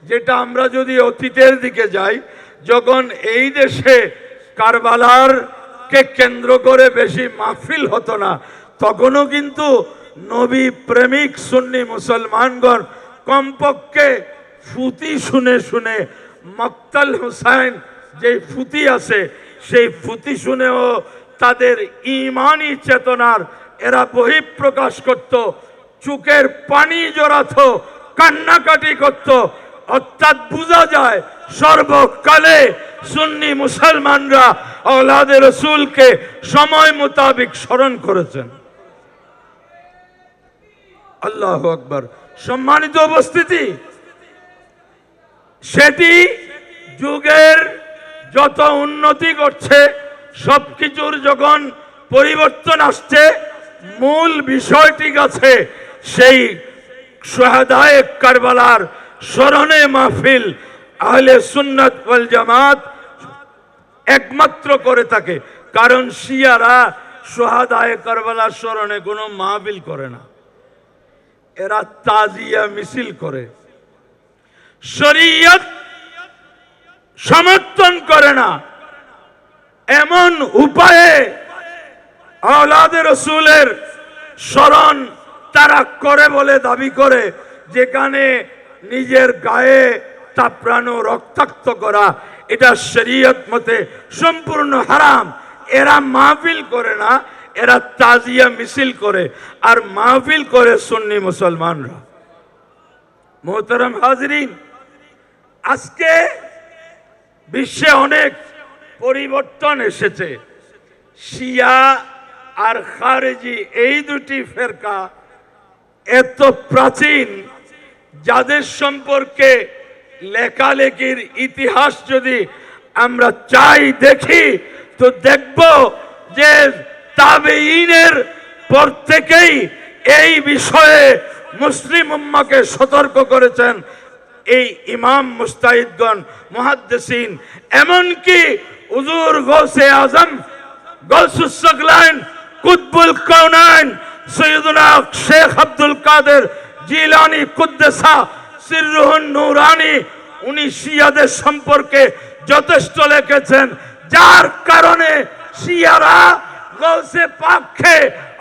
যেটা আমরা যদি অতীতের দিকে যাই, যখন এই দেশে কারবালার কে কেন্দ্র করে বেশি মাহফিল হতো না, তখনও কিন্তু নবী প্রেমিক সুন্নি মুসলমানগণ কমপক্ষে ফুতি শুনে শুনে মক্তাল হুসাইন যে ফুতি আছে সেই ফুতি শুনেও তাদের ইমানি চেতনার এরা বহিঃপ্রকাশ করত, চোখের পানি জড়াত, কান্নাকাটি করত। অর্থাৎ বোঝা যায় সর্বকালে সুন্নি মুসলমানরা আওলাদে রসুলকে সময় মোতাবেক স্মরণ করেছেন। আল্লাহু আকবার। সম্মানিত উপস্থিতি, সেটি যুগের যত উন্নতি করছে, সবকিছুর যখন পরিবর্তন আসছে, মূল বিষয়টি আছে সেই শুহাদায়ে কারবালার স্মরণে মাহফিল আহলে সুন্নাত ওয়াল জামাত একমাত্র করে থাকে। কারণ শিয়ারা শুহাদায়ে কারবালার স্মরণে কোনো মাহফিল করে না, এরা তাজিয়া মিছিল করে, শরীয়ত সমর্থন করে না। এমন উপায়ে আওলাদে রসুলের স্মরণ তারা করে বলে দাবি করে, যেখানে নিজের গায়ে তাপড়ানো, রক্তাক্ত করা, এটা শরীয়ত মতে সম্পূর্ণ হারাম। এরা মাহফিল করে না, এরা তাজিয়া মিছিল করে, আর মাহফিল করে সুন্নি মুসলমানরা। মোহতারাম হাজরিন, আজকে বিশ্বে অনেক পরিবর্তন এসেছে। শিয়া আর খারেজি এই দুটি ফেরকা এত প্রাচীন, যাদের সম্পর্কে লেখালেখির ইতিহাস যদি আমরা চাই দেখি, তো দেখব যে তাবেঈনের পর থেকেই এই বিষয়ে মুসলিম উম্মাহকে সতর্ক করেছেন এই ইমাম মুস্তাহিদগণ, মুহাদ্দিসিন। এমনকি হুজুর গৌসে আজম, গৌসুস সাগলাইন, কুতবুল কাউনাইন সৈয়দনা শেখ আব্দুল কাদের জিলানী কুদ্দাসা সিররুহুন নূরানী, উনি শিয়াদের সম্পর্কে যথেষ্ট লিখেছেন, যার কারণে শিয়ারা গৌসে পাককে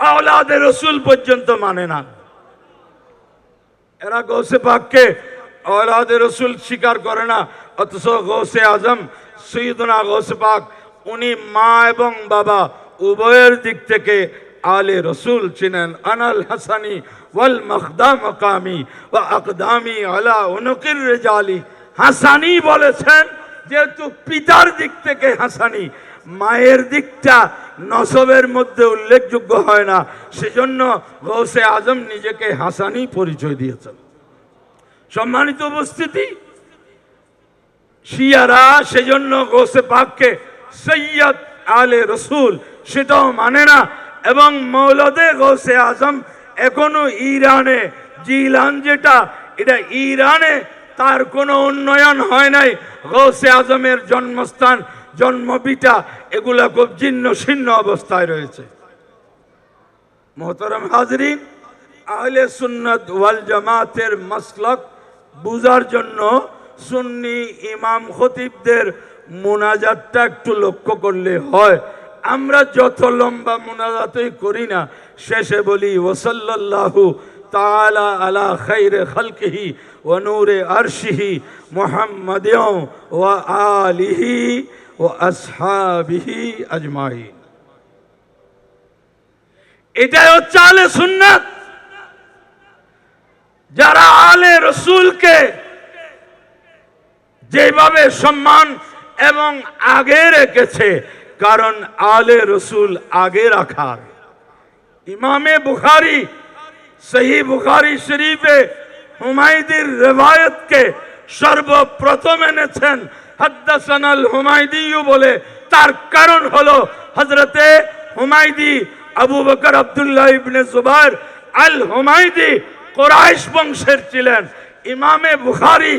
আওলাদে রসুল পর্যন্ত মানে না। এরা গৌসে পাককে আওলাদে রসুল স্বীকার করে না, অথচ গৌসে আজম সৈয়দনা গৌসে পাক উনি মা এবং বাবা উভয়ের দিক থেকে আলে রসুল ছিলেন। আনাল হাসানি ওয়াল মখদা মকামি ওয়া আকদামি আলা উনুকির রিজালি। হাসানি বলেছেন যেহেতু পিতার দিক থেকে হাসানি, মায়ের দিকটা নসবের মধ্যে উল্লেখযোগ্য হয় না, সেজন্য গৌসে আজম নিজেকে হাসানি পরিচয় দিয়েছেন। সম্মানিত উপস্থিতি, শিয়ারা সেজন্য গৌসে পাককে সৈয়দ আলে রসুল সেটাও মানে না। এবং মৌলদে গৌসে আজম এখনো ইরানে, জিলান যেটা, এটা ইরানে তার কোনো উন্নয়ন হয় নাই। গৌসে আজমের জন্মস্থান, জন্মভিটা এগুলা খুব জীর্ণ শীর্ণ অবস্থায় রয়েছে। মোহতারাম হাজরিন, আহলে সুন্নাত ওয়াল জামাতের মাসলাক বুঝার জন্য সুন্নি ইমাম খতিবদের মুনাজাতটা একটু লক্ষ্য করলে হয়। আমরা যত লম্বা মুনাজাতই করি না, শেষে বলি ওয়াসাল্লাল্লাহু তাআলা আলা খাইরে খালকিহি ওয়া নূরে আরশিহি মুহাম্মাদিন ওয়া আলিহি ওয়া আসহাবিহি আজমাইন। এটাই হচ্ছে আহলে সুন্নাত, যারা আলে রসুলকে যেভাবে সম্মান এবং আগে রেখেছে। কারণ আলে রসুল আগে রাখার। ইমামে বুখারী সহি বুখারী শরীফে হুমায়দির রিওয়ায়াতকে সর্বপ্রথম এনেছেন হাদ্দাসানাল হুমায়দি বলে। তার কারণ হলো হযরতে হুমায়দি আবু বকর আব্দুল্লাহ ইবনে জুবাইর আল হুমায়দি কুরাইশ বংশের ছিলেন। ইমামে বুখারী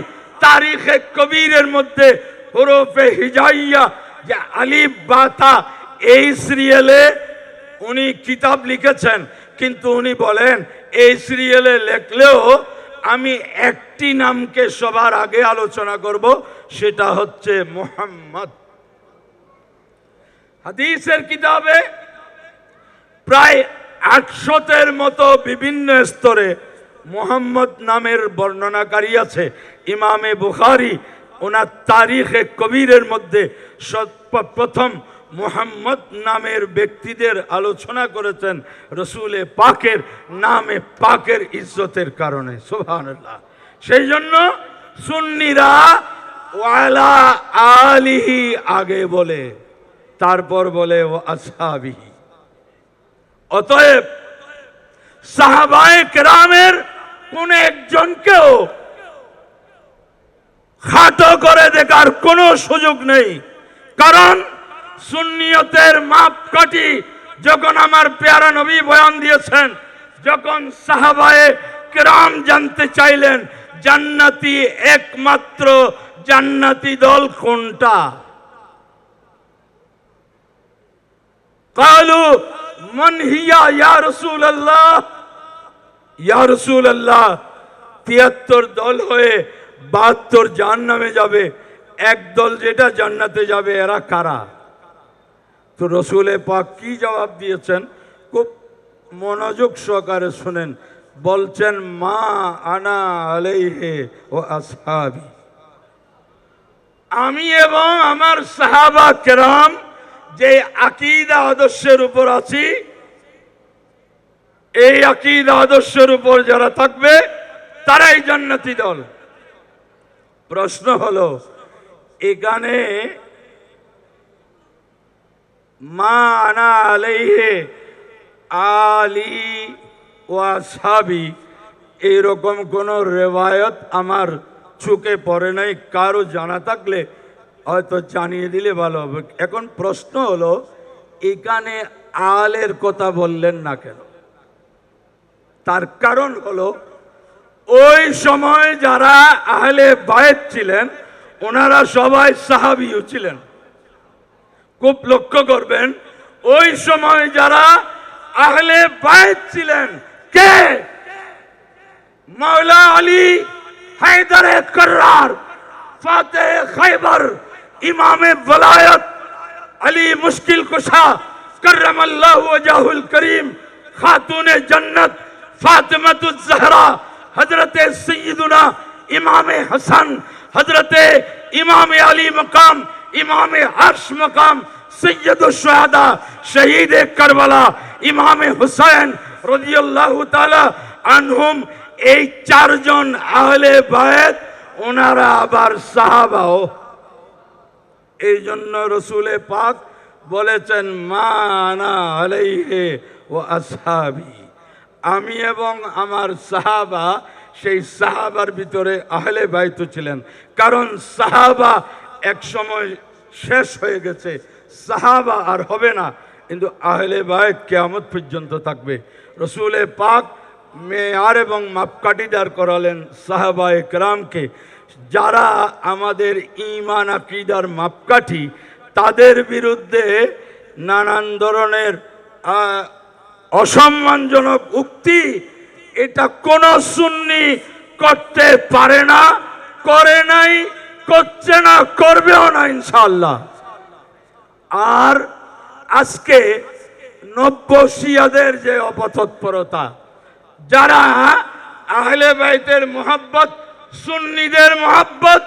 তারিখে কবিরের মধ্যে হুরুফে হিজাইয়া যে আলিফ বা তা, এই সিরিয়ালে উনি কিতাব লিখেছেন, কিন্তু উনি বলেন এই সিরিয়ালে লেখলেও আমি একটি নামকে সবার আগে আলোচনা করব, সেটা হচ্ছে মুহাম্মদ। হাদিসের কিতাবে প্রায় 800-এর মতো বিভিন্ন স্তরে মুহাম্মদ নামের বর্ণনাকারী আছে। ইমামে বুখারী ওনার তারিখে কবিরের মধ্যে প্রথম মুহাম্মদ নামের ব্যক্তিদের আলোচনা করেছেন রসুলে পাকের নামে পাকের ইজ্জতের কারণে। সুবহানাল্লাহ। সেই জন্য সুন্নিরা ওয়ালা আলিহি আগে বলে, তারপর বলে ও আসহাবিহি। অতএব সাহাবায়ে কেরামের কোন একজনকেও খাটো করে দেখার কোনো সুযোগ নেই। কারণ সুন্নিয়তের মাপকাঠি যখন আমার পেয়ারা নবী বয়ান দিয়েছেন, যখন সাহাবায়ে কেরাম জানতে চাইলেন জান্নাতি একমাত্র জান্নাতি দল কোনটা, কালু মান হিয়া ইয়া রাসূলুল্লাহ, ইয়া রাসূলুল্লাহ ৭৩ দল হয়ে ৭২ জাহান্নামে যাবে, এক দল যেটা জান্নাতে যাবে, এরা কারা? তো রসুলে পাক কি জবাব দিয়েছেন খুব মনোযোগ সহকারে শুনেন। বলছেন মা আনা আলাইহি ও আসহাবি, আমি এবং আমার সাহাবা কেরাম যে আকীদা আদর্শের উপর আছি, এই আকীদা আদর্শের উপর যারা থাকবে তারাই জান্নাতি দল। প্রশ্ন হলো এখানে মা আনা আলাইহি আলি ওয়া আসহাবি এইরকম কোন রেওয়ায়ত আমার চোখে পড়ে নাই। কারো জানা থাকলে হয়তো জানিয়ে দিলে ভালো হবে। এখন প্রশ্ন হলো এখানে আলের কথা বললেন না কেন? তার কারণ হলো ওই সময় যারা আহলে বায়ত ছিলেন ওনারা সবাই সাহাবীও ছিলেন। খুব লক্ষ্য করবেন ওই সময় যারা আহলে বায়ত ছিলেন কে? মাওলা আলী হায়দারে কর্রার, ফাতেহ খাইবার, ইমামে ওয়ালায়াত আলী মুশকিল কুশা কররামাল্লাহু ওয়াজহুল করিম, খাতুনে জান্নাত ফাতিমাতুজ জহরা, হযরতে সৈয়দুনা ইমামে হাসান, হযরতে ইমামে আলী মকাম, ইমামে আরশ মকাম, সৈয়দুশ শুহাদা শহীদে কারবালা ইমামে হুসাইন রাদিয়াল্লাহু তাআলা আনহুম, এই চারজন আহলে বায়ত ওনারা আবার সাহাবাও। এই জন্য রসুলে পাক বলেছেন মা আনা আলাইহি ওয়া আসহাবি, আমি এবং আমার সাহাবা। সেই সাহাবার ভিতরে আহলে বাইত ছিলেন, কারণ সাহাবা এক সময় শেষ হয়ে গেছে, সাহাবা আর হবে না, কিন্তু আহলে বাইত কিয়ামত পর্যন্ত থাকবে। রসুলে পাক মেয়ার এবং মাপকাঠি দাঁড় করালেন সাহাবায়ে কেরামকে, যারা আমাদের ঈমান আকীদার মাপকাঠি, তাদের বিরুদ্ধে নানান ধরনের অসম্মানজনক উক্তি এটা কোন সুন্নি করতে পারে না, করে নাই, করছে না, করবেও না ইনশাআল্লাহ। আর আজকে নব্য শিয়াদের যে অপতৎপরতা, যারা আহলে বাইতের মোহাব্বত, সুন্নিদের মোহাব্বত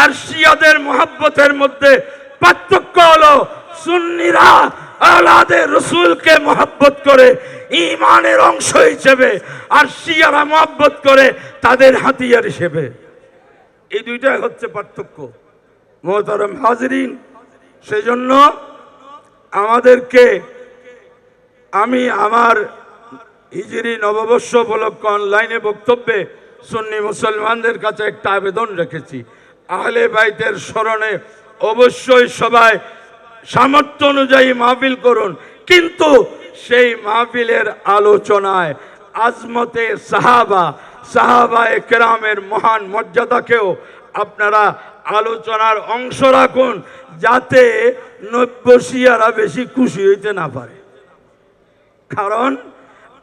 আর শিয়াদের মোহাব্বতের মধ্যে পার্থক্য হলো সুন্নিরা আওলাদে রসুলকে মোহাব্বত করে ঈমানের অংশ হিসেবে, আর শিয়ারা মোহাব্বত করে তাদের হাতিয়ার হিসেবে। এই দুইটাই হচ্ছে পার্থক্য মোহতারাম হাজরিন। সেজন্য আমাদেরকে, আমি আমার হিজরি নববর্ষ উপলক্ষে অনলাইনে বক্তব্যে সুন্নি মুসলমানদের কাছে একটা আবেদন রেখেছি, আহলে বাইতের স্মরণে অবশ্যই সবাই সামর্থ্য অনুযায়ী মাহফিল করুন, কিন্তু সেই মাহফিলের আলোচনায় আজমতে সাহাবা, সাহাবায়ে কেরামের মহান মর্যাদাকেও আপনারা আলোচনার অংশ রাখুন, যাতে নব্য শিয়ারা বেশি খুশি হইতে না পারে। কারণ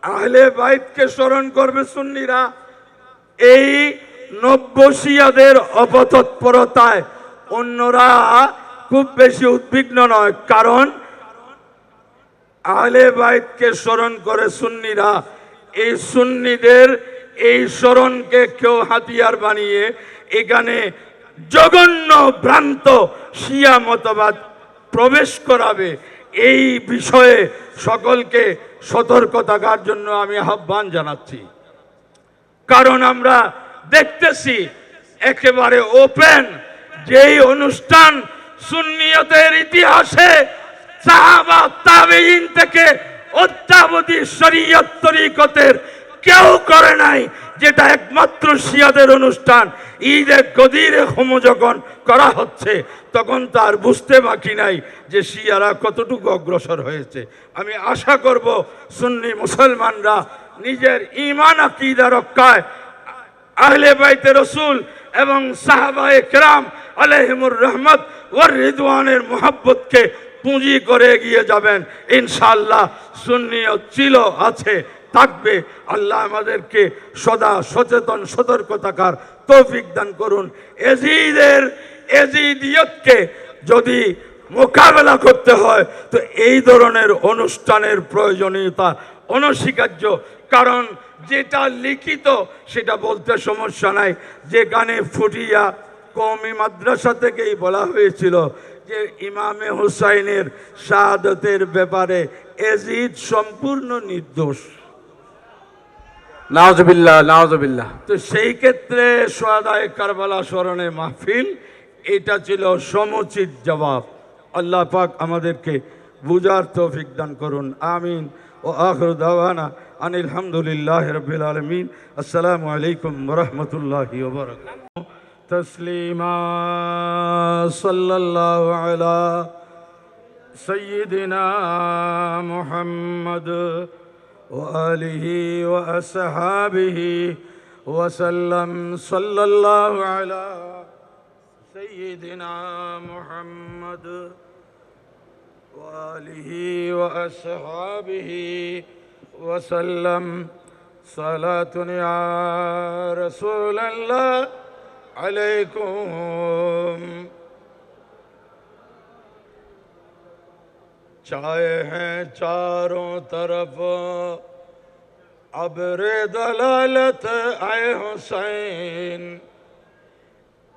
আহলে বাইতকে স্মরণ করবে সুন্নিরা, এই নব্য শিয়াদের অপতৎপরতায় অন্যরা খুব বেশি উদ্বিগ্ন নয়, কারণ আহলে বাইতকে স্মরণ করে সুন্নিরা। এই সুন্নিদের এই স্মরণকে কেউ হাতিয়ার বানিয়ে এখানে জঘন্য ভ্রান্ত শিয়া মতবাদ প্রবেশ করাবে, এই বিষয়ে সকলকে সতর্ক থাকার জন্য আমি আহ্বান জানাচ্ছি। কারণ আমরা দেখতেছি একেবারে ওপেন যেই অনুষ্ঠান সুন্নিয়তের ইতিহাসে সাহাবা তাবেঈন থেকে অদ্যাবধি শরীয়ত তরিকতের কেউ করে নাই, যেটা একমাত্র শিয়াদের অনুষ্ঠান। ঈদে গদিরে হোমো যখন করা হচ্ছে তখন তার বুঝতে বাকি নাই যে শিয়ারা কতটুকু অগ্রসর হয়েছে। আমি আশা করব সুন্নি মুসলমানরা নিজের ঈমান আকীদা রক্ষায় আহলে বাইতে রসুল এবং সাহাবায়ে কেরাম আলাইহিমুর রহমত ওয়ার রিদওয়ানের মুহাব্বতকে পুঁজি করে এগিয়ে যাবেন ইনশাআল্লাহ। সুন্নিয়ত ছিল, আছে, থাকবে। আল্লাহ আমাদেরকে সদা সচেতন সতর্ক থাকার তৌফিক দান করুন। এজিদিয়তকে যদি মোকাবেলা করতে হয় তো এই ধরনের অনুষ্ঠানের প্রয়োজনীয়তা অনস্বীকার্য। কারণ যেটা লিখিত সেটা বলতে সমস্যা নাই, যেখানে ফুটিয়া কওমি মাদ্রাসা থেকেই বলা হয়েছিল যে ইমামে হুসাইনের শাহাদতের ব্যাপারে এজিদ সম্পূর্ণ নির্দোষ। নাউজুবিল্লাহ, নাউজুবিল্লাহ। তো সেই ক্ষেত্রে শুহাদায়ে কারবালা স্মরণে মাহফিল, এটা ছিল সমুচিত জবাব। আল্লাহ পাক আমাদেরকে বুঝার তৌফিক দান করুন, আমিন। ও আখিরু দাওয়ানা আনিল হামদুলিল্লাহি রাব্বিল আলামিন। আসসালামু আলাইকুম ওয়া রাহমাতুল্লাহি ওয়া বারাকাতুহু। তসলিমা সাল্লাল্লাহু আলা সাইয়্যিদিনা মুহাম্মদ ওয়া আলিহি ওয়া আসহাবিহি ওয়া সাল্লাম। সাল্লাল্লাহু আলা সাইয়্যিদিনা মুহাম্মদ ওয়া আলিহি ওয়া আসহাবিহি ওয়া সাল্লাম। সালাতুন ইয়া রাসূলাল্লাহ अलैकुम। छाए हैं चारों तरफ अब्रे दलालत आए हुसैन,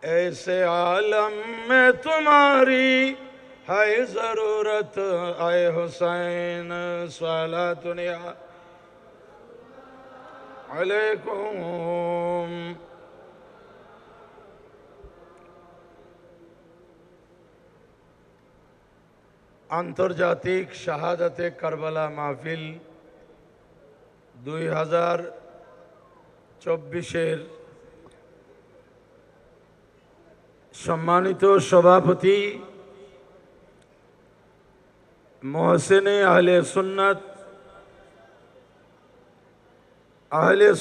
ऐसे आलम में तुम्हारी है जरूरत आए हुसैन। सलातुन या अलैकुम। আন্তর্জাতিক শাহাদাতে কারবালা মাহফিল 2024-এর সম্মানিত সভাপতি মোহসেনে আহলে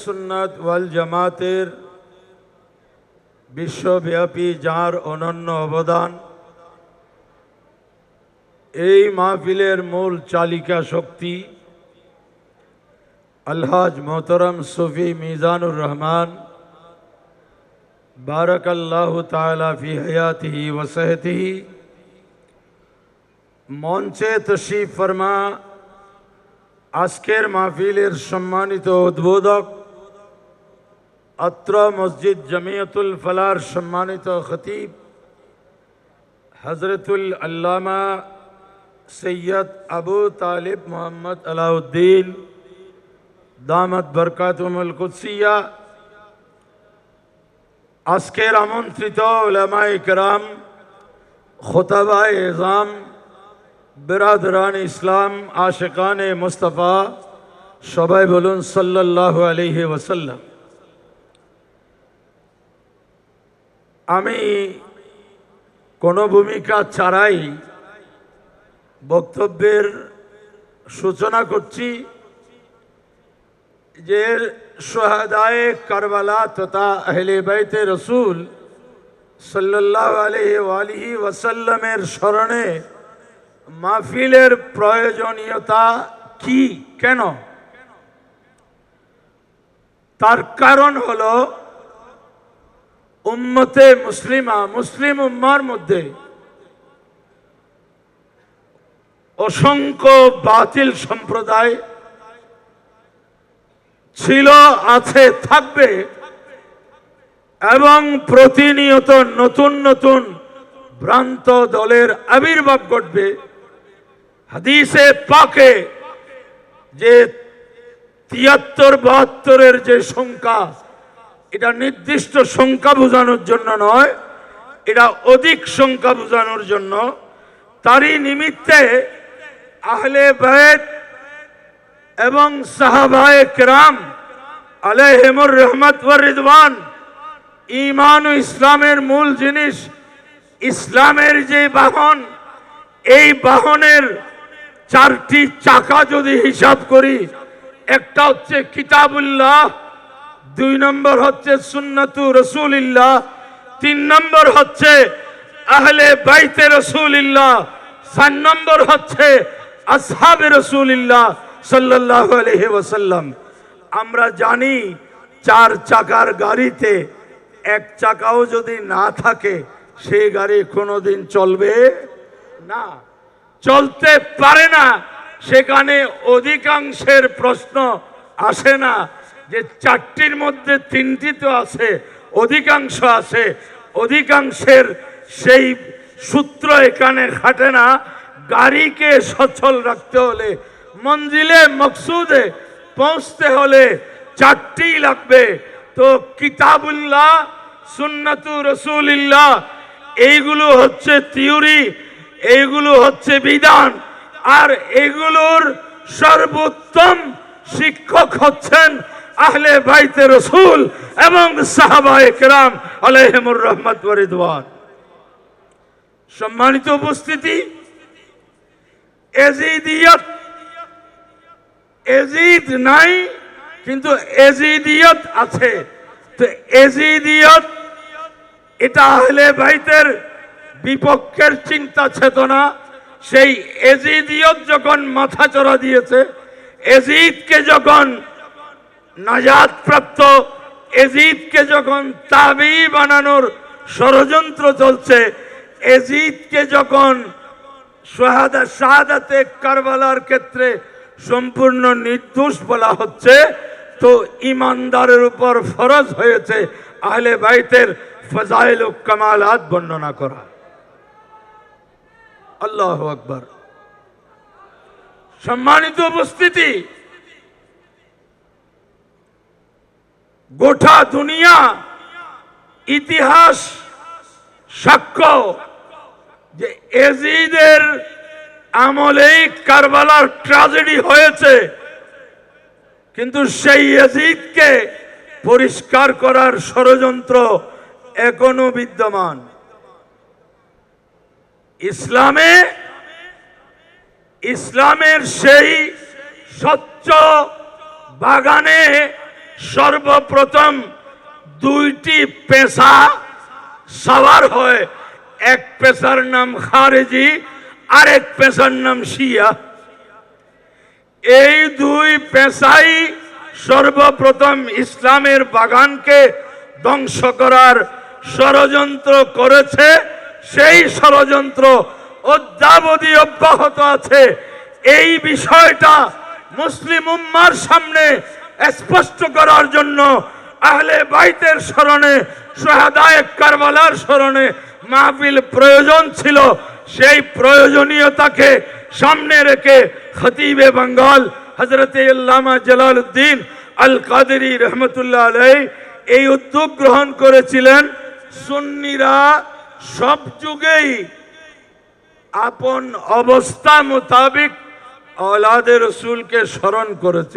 সুন্নাত ওয়াল জামাতের বিশ্বব্যাপী যার অনন্য অবদান, এই মাহফিলের মূল চালিকা শক্তি আলহাজ মোহতরম সুফি মিজানুর রহমান বারাকাল্লাহু তাআলা ফি হায়াতিহি ওয়া সাহতিহি, মঞ্চে তশরিফ ফরমা আজকের মাহফিলের সম্মানিত উদ্বোধক, অত্র মসজিদ জমিয়তুল ফলার সম্মানিত খতিব হযরতুল আল্লামা সৈয়দ আবু তালিব মোহাম্মদ আলাউদ্দিন দামাত বরকাতুহুল কুদসিয়া, আজকের আমন্ত্রিত উলামায়ে কেরাম, খুতাবায়ে ইজাম, বিরাদরান ইসলাম, আশিকানে মুস্তাফা, সবাই বলুন সাল্লাল্লাহু আলাইহি ওয়াসাল্লাম। আমি কোনো ভূমিকা ছাড়াই বক্তব্যের সূচনা করছি যে শুহাদায়ে কারবালা তথা আহলে বাইতে রসুল সাল্লাল্লাহু আলাইহি ওয়াসাল্লামের স্মরণে মাহফিলের প্রয়োজনীয়তা কি, কেন? তার কারণ হলো উম্মতে মুসলিমা, মুসলিম উম্মার মধ্যে অসংখ্য বাতিল সম্প্রদায় ছিল, আছে, থাকবে এবং প্রতিনিয়ত নতুন নতুন ভ্রান্ত দলের আবির্ভাব ঘটবে। হাদিসে পাকে যে ৭৩-৭২-এর যে সংখ্যা, এটা নির্দিষ্ট সংখ্যা বোঝানোর জন্য নয়, এটা অধিক সংখ্যা বোঝানোর জন্য। তারই নিমিত্তে আহলে বাইত এবং সাহাবায়ে কেরাম আলাইহিমুর রহমত ওয়া রিদওয়ান, ঈমান ও ইসলামের মূল জিনিস, ইসলামের যে বাহন, এই বাহনের 4টি চাকা যদি হিসাব করি, একটা হচ্ছে কিতাবুল্লাহ, 2 নম্বর হচ্ছে সুন্নাতু রাসূলিল্লাহ, 3 নম্বর হচ্ছে আহলে বাইতে রাসূলিল্লাহ, 4 নম্বর হচ্ছে আসহাবে রাসূলিল্লাহ সাল্লাল্লাহু আলাইহি ওয়াসাল্লাম। আমরা জানি 4 চাকার গাড়িতে 1 চাকাও যদি না থাকে, সেই গাড়ি কোনোদিন চলবে না, চলতে পারে না। সেখানে অধিকাংশের প্রশ্ন আসে না যে 4টির মধ্যে 3টি তো আছে, অধিকাংশ আছে, অধিকাংশের সেই সূত্র এখানে খাটে না। গাড়িকে সচল রাখতে হলে, মঞ্জিলে মকসুদে পৌঁছতে হলে 4টি লাগবে। তো কিতাবুল্লাহ, সুন্নাতু রাসূলিল্লাহ, এইগুলো হচ্ছে থিওরি, এইগুলো হচ্ছে বিধান, আর এগুলোর সর্বোত্তম শিক্ষক হচ্ছেন আহলে বাইতে রাসূল এবং সাহাবায়ে কেরাম আলাইহিমুর রহমত ওয়া রিদওয়ান। সম্মানিত উপস্থিতি, এজিদিয়ত, এজিদ নাই কিন্তু এজিদিয়ত আছে। তো এজিদিয়ত এটা আহলে বাইতের বিপক্ষের চিন্তা চেতনা। সেই এজিদিয়ত যখন মাথাচড়া দিয়েছে, এজিদকে যখন নাজাত প্রাপ্ত, এজিদকে যখন তাবি বানানোর ষড়যন্ত্র চলছে, এজিদকে যখন শাহাদাতে কারবালার ক্ষেত্রে সম্পূর্ণ নির্দোষ বলা হচ্ছে, তো ইমানদারের উপর ফরজ হয়েছে আহলে বাইতের ফজাইল ও কামালাত বর্ণনা করা। আল্লাহু আকবার। সম্মানিত উপস্থিতি, গোটা দুনিয়া ইতিহাস সাক্ষ্য যে এজিদের আমলেই কারবালার ট্র্যাজেডি হয়েছে, কিন্তু সেই এজিদকে পরিষ্কার করার ষড়যন্ত্র এখনো বিদ্যমান। ইসলামের সেই স্বচ্ছ বাগানে সর্বপ্রথম 2টি পেশা সওয়ার হয়। এক পেশার নাম খারেজি, আরেক পেশার নাম শিয়া। এই 2 পেশাই সর্বপ্রথম ইসলামের বাগানকে ধ্বংস করার ষড়যন্ত্র করেছে। সেই ষড়যন্ত্র অদ্যাবধি অব্যাহত আছে। এই বিষয়টা মুসলিম উম্মার সামনে স্পষ্ট করার জন্য আহলে বাইতের স্মরণে, শুহাদায়ে কারবালার স্মরণে মাহফিল প্রয়োজন ছিল। সেই প্রয়োজনীয়তাকে সামনে রেখে খতিবে বাঙ্গাল হযরতে আল্লামা জালালউদ্দিন আল কাদেরী রহমতুল্লাহ আলাইহি এই উদ্যোগ গ্রহণ করেছিলেন। সুন্নিরা সব যুগেই আপন অবস্থা মোতাবেক औलाद रसूल के स्मरण करेছে।